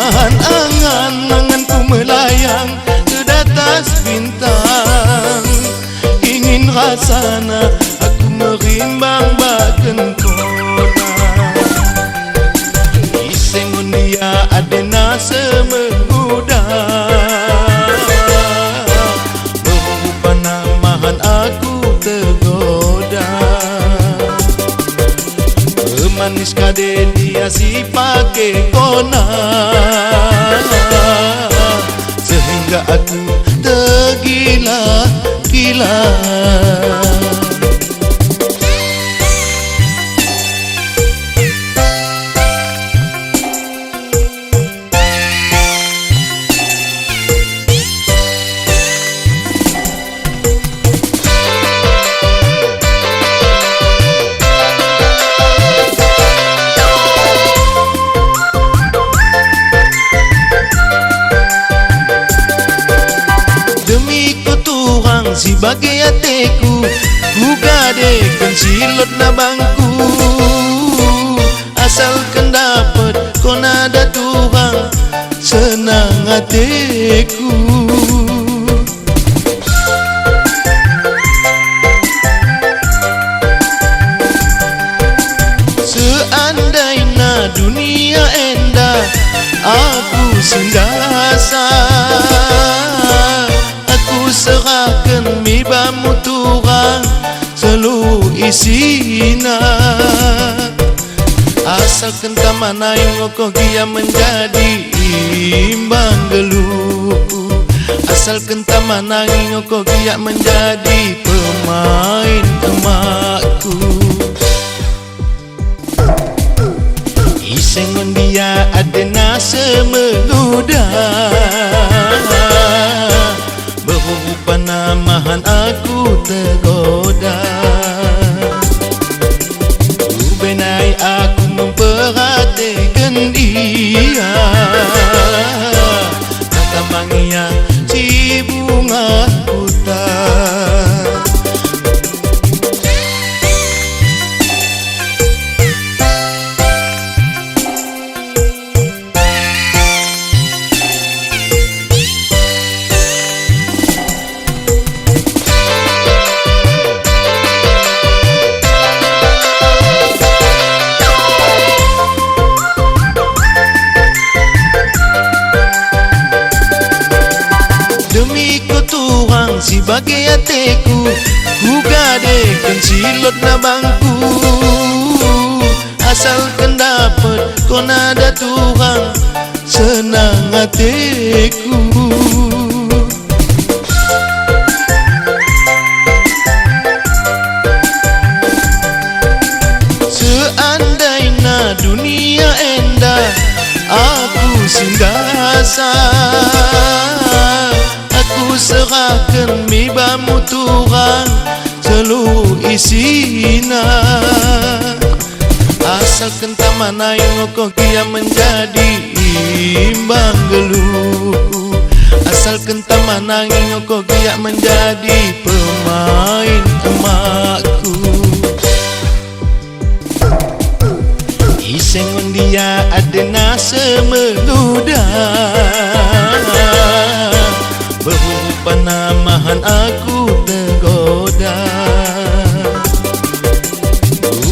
Mahan angan-anganku melayang ke atas bintang. Ingin rasana aku merimbang baken kona. Isengun dia adena semehuda. Berupana mahan aku tergoda. Manis kade dia si pake kona. Sehingga aku tergila-gila. Sebagai ateku, ku gadekan silot na bangku. Asalkan dapat kona ada Tuhan, senang ateku. Seandainya dunia endah, aku sindasa. Aku serahkan mibamu Tuhan seluruh isina. Asalkan tamanai ngoko dia menjadi imbang geluhku. Asalkan tamanai ngoko dia menjadi pemain emakku. Isengon dia adena semeluda. Berupana mahan aku tergoda. Benai aku memperhatikan dia. Kata mangia si bunga hutan. Demi ko Tuhan sebagai ateku, ku gadekan silot na bangku. Asalkan dapat kona ada Tuhan, senang ateku. Seandainya dunia endah, aku singgasa. Aku serahkan mibamu Tuhan seluruh isina. Asalkan tamanai ngoko dia menjadi imbang geluhku. Asalkan tamanai ngoko dia menjadi pemain emakku. Isengon dia adena semeluda. Berupana mahan aku tergoda.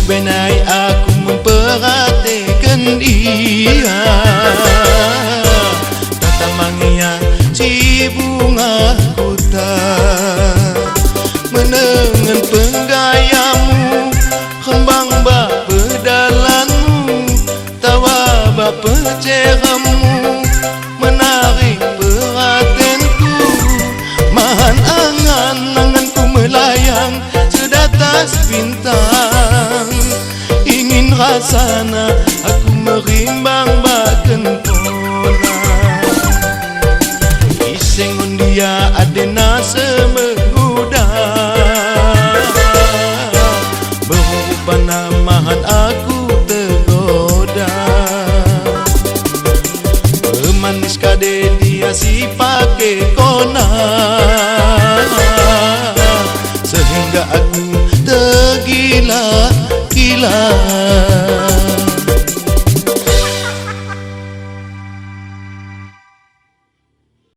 Benai aku memperhatikan dia. Tata mangia si bunga hutan. Menengan penggayamu, kembang bak pedalanmu, tawa bak peceramu, menarik perhatianku. Mahan angan-anganku melayang sedatas bintang. Ingin rasana aku merimbang baken kona. Isengun dia adena semehuda. Berupana mahan aku tergoda. Manis kade dia si pake kona. Sehingga aku tergila-gila.